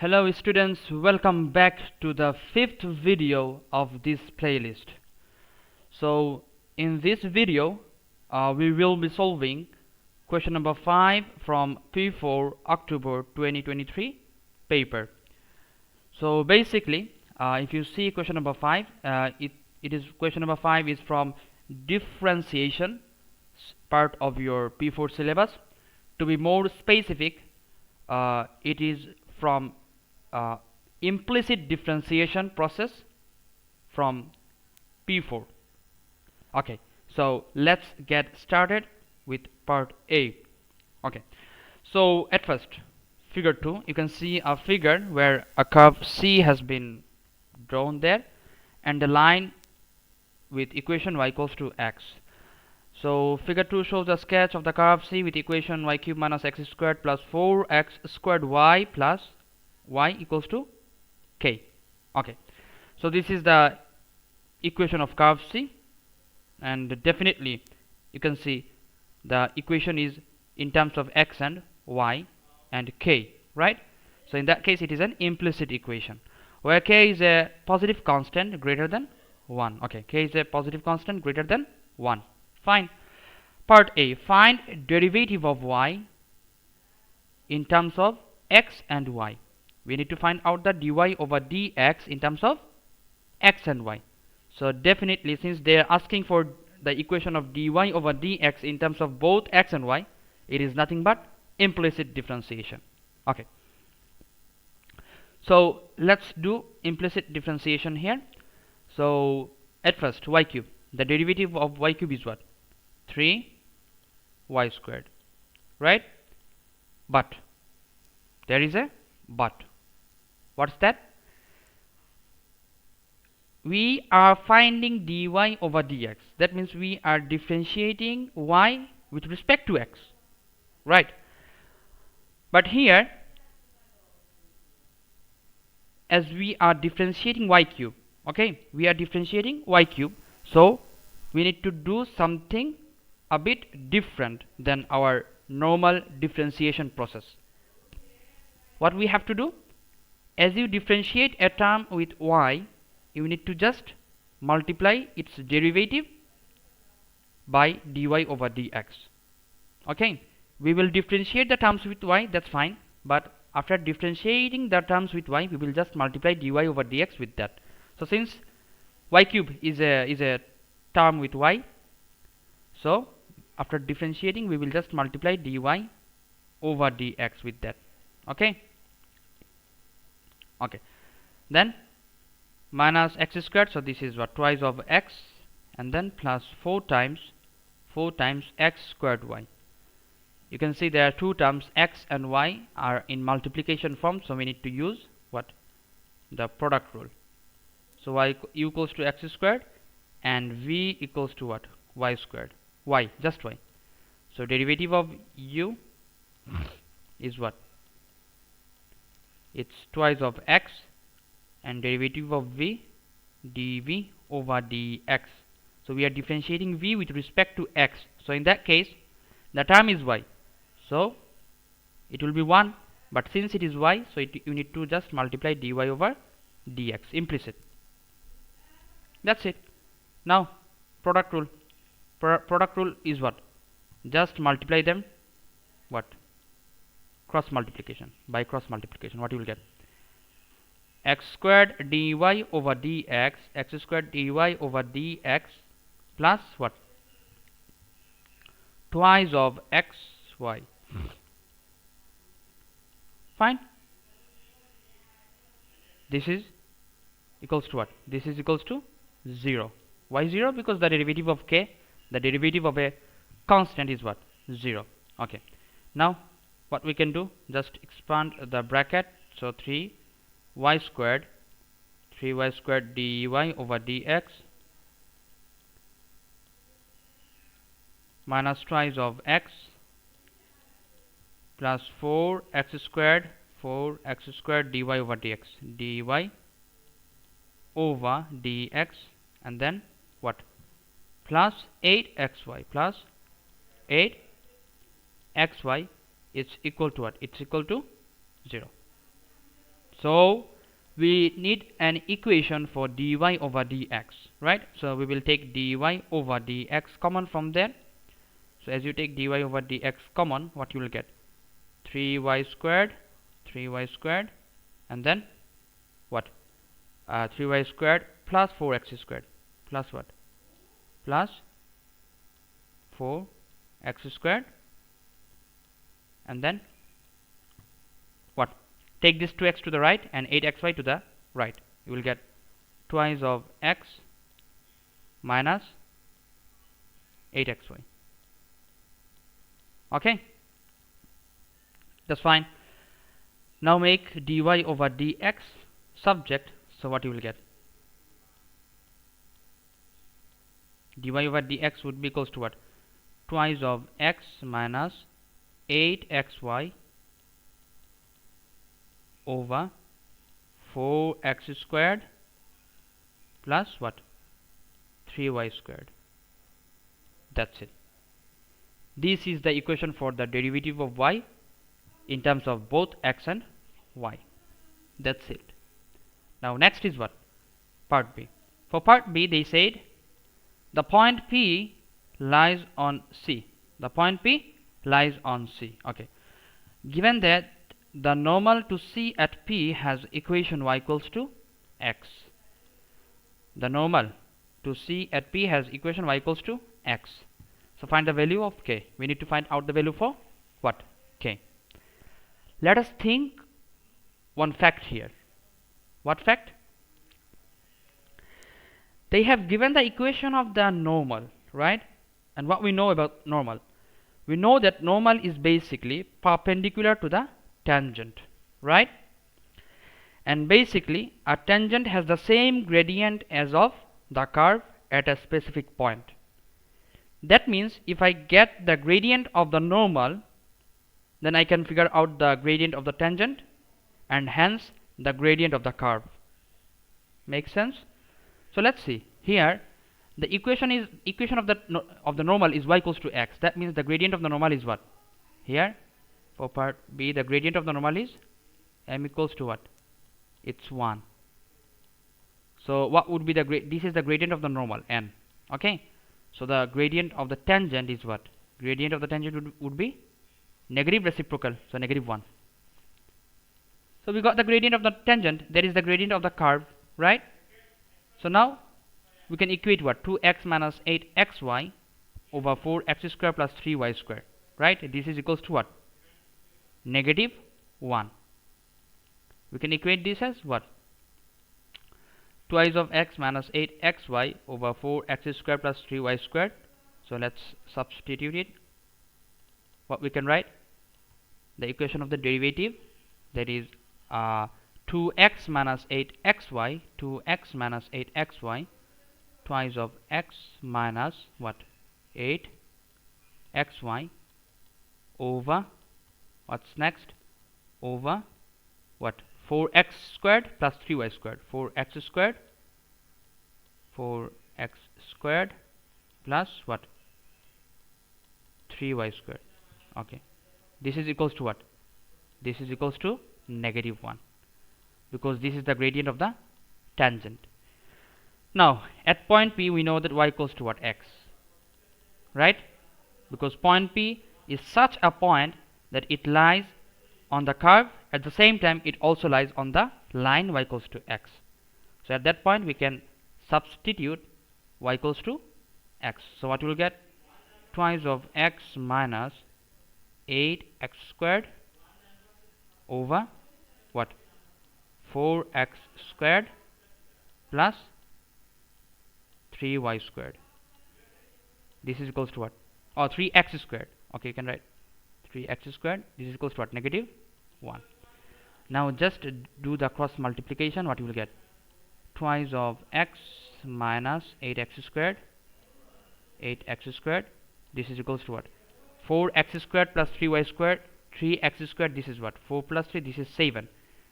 Hello students, welcome back to the fifth video of this playlist. So in this video we will be solving question number 5 from P4 October 2023 paper. So basically if you see question number 5, question number 5 is from differentiation part of your P4 syllabus. To be more specific, it is from implicit differentiation process from P4. Okay, so let's get started with part A. Okay, so at first, figure 2, you can see a figure where a curve C has been drawn there and the line with equation y equals to x. So figure 2 shows a sketch of the curve C with equation y cubed minus x squared plus 4x squared y plus y equals to k. Okay, so this is the equation of curve C, and definitely you can see the equation is in terms of x and y and k, right? So in that case it is an implicit equation where k is a positive constant greater than 1. Okay, k is a positive constant greater than 1. Fine. Part A, find derivative of y in terms of x and y. We need to find out the dy over dx in terms of x and y. So definitely, since they are asking for the equation of dy over dx in terms of both x and y, it is nothing but implicit differentiation. Okay, so let's do implicit differentiation here. So at first, y cube, the derivative of y cube is what? 3y squared, right? But there is a but. What's that? We are finding dy over dx. That means we are differentiating y with respect to x, right? But here, as we are differentiating y cube, okay, we are differentiating y cube, so we need to do something a bit different than our normal differentiation process. What we have to do? As you differentiate a term with y, you need to just multiply its derivative by dy over dx. Okay, we will differentiate the terms with y, that's fine, but after differentiating the terms with y, we will just multiply dy over dx with that. So since y cube is a term with y, so after differentiating we will just multiply dy over dx with that. Okay, okay, then minus x squared, so this is what, twice of x, and then plus 4 times x squared y. You can see there are two terms, x and y are in multiplication form, so we need to use what? The product rule. So y equals to x squared and v equals to what? Y squared. Y, just y. So derivative of u is what? It's twice of x, and derivative of v, dv over dx. So we are differentiating v with respect to x. So in that case, the term is y. So it will be 1. But since it is y, so you need to just multiply dy over dx, implicit. That's it. Now, product rule. Product rule is what? Just multiply them. What? Cross multiplication. By cross multiplication, what you will get? X squared dy over dx, x squared dy over dx plus what? Twice of xy. Fine. This is equals to what? This is equals to 0. Why 0? Because the derivative of k, the derivative of a constant is what? 0. Okay. Now what we can do? Just expand the bracket. So 3y squared dy over dx minus twice of x plus 4x squared dy over dx, dy over dx, and then what? Plus 8xy plus 8xy is equal to what? It's equal to 0. So we need an equation for dy over dx, right? So we will take dy over dx common from there. So as you take dy over dx common, what you will get? 3y squared, and then what? 3y squared plus 4x squared plus what? Plus 4x squared, and then what? Take this 2x to the right and 8xy to the right. You will get twice of x minus 8xy. Okay, that's fine. Now make dy over dx subject. So what you will get? Dy over dx would be equals to what? Twice of x minus 8xy over 4x squared plus what? 3y squared. That's it. This is the equation for the derivative of y in terms of both x and y. That's it. Now next is what? Part B. For part B, they said the point P lies on C. The point P lies on C. Okay. Given that the normal to C at P has equation y equals to x. The normal to C at P has equation y equals to x. So find the value of k. We need to find out the value for what? K. Let us think one fact here. What fact? They have given the equation of the normal, right? And what we know about normal? We know that normal is basically perpendicular to the tangent, right? And basically a tangent has the same gradient as of the curve at a specific point. That means if I get the gradient of the normal, then I can figure out the gradient of the tangent and hence the gradient of the curve. Make sense? So let's see here. The equation of the normal is y equals to x. That means the gradient of the normal is what? Here for part B, the gradient of the normal is m equals to what? It's 1. So what would be the this is the gradient of the normal, n. Okay. So the gradient of the tangent is what? Gradient of the tangent would be negative reciprocal, so -1. So we got the gradient of the tangent. That is the gradient of the curve, right? So now we can equate what? 2x minus 8xy over 4x squared plus 3y squared, right? This is equals to what? -1. We can equate this as what? Twice of x minus 8xy over 4x squared plus 3y squared. So let's substitute it. What we can write? The equation of the derivative, that is 2x minus 8xy, 2x minus 8xy, twice of x minus what? 8xy over what's next? Over what? 4x squared plus 3y squared. 4x squared plus what? 3y squared. Okay. This is equals to what? This is equals to -1, because this is the gradient of the tangent. Now at point P we know that y equals to what? X, right? Because point P is such a point that it lies on the curve. At the same time it also lies on the line y equals to x. So at that point we can substitute y equals to x. So what we will get? Twice of x minus 8x squared over what? 4x squared plus 3y squared. This is equals to what? Or 3x squared. Okay, you can write 3x squared. This is equals to what? -1. Now just do the cross multiplication. What you will get? Twice of x minus 8x squared. This is equals to what? 4x squared plus 3y squared. 3x squared. This is what? 4 plus 3. This is 7.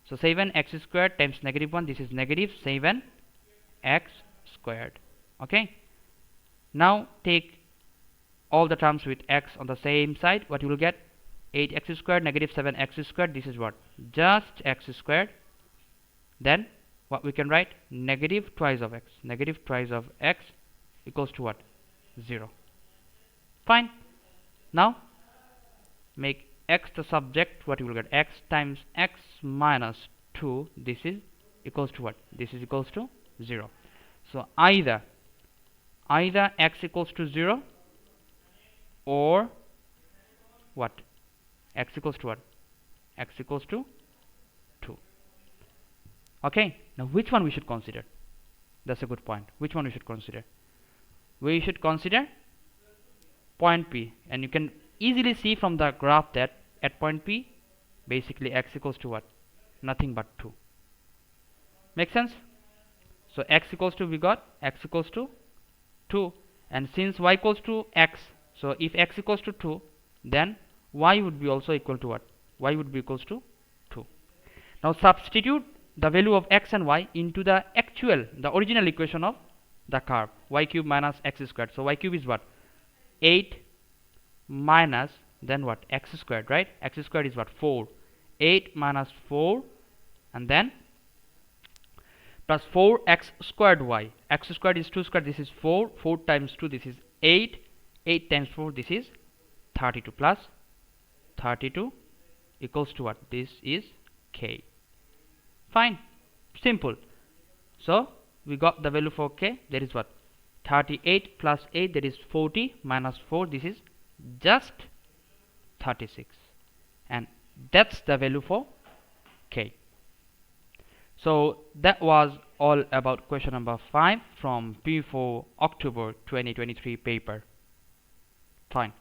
So 7x squared times -1. This is -7x squared. Okay. Now take all the terms with x on the same side. What you will get? 8x squared -7x squared. This is what? Just x squared then what we can write? Negative twice of x. Negative twice of x equals to what? 0. Fine. Now make x the subject. What you will get? X times x minus 2. This is equals to what? This is equals to 0. So either x equals to 0 or what? X equals to what? X equals to 2. Okay. Now which one we should consider? That's a good point. Which one we should consider? We should consider point P, and you can easily see from the graph that at point P, basically x equals to what? Nothing but 2. Make sense? So x equals to, we got x equals to 2, and since y equals to x, so if x equals to 2, then y would be also equal to what? Y would be equals to 2. Now substitute the value of x and y into the original equation of the curve, y cube minus x squared. So y cube is what? 8 minus, then what? X squared, right? X squared is what? 4. 8 minus 4, and then plus 4x squared y. X squared is 2 squared, this is 4. 4 times 2, this is 8. 8 times 4, this is 32, plus 32 equals to what? This is k. Fine. Simple. So we got the value for k. That is what? 38 plus 8, that is 40, minus 4, this is just 36. And that's the value for k. So that was all about question number 5 from P4 October 2023 paper. Fine.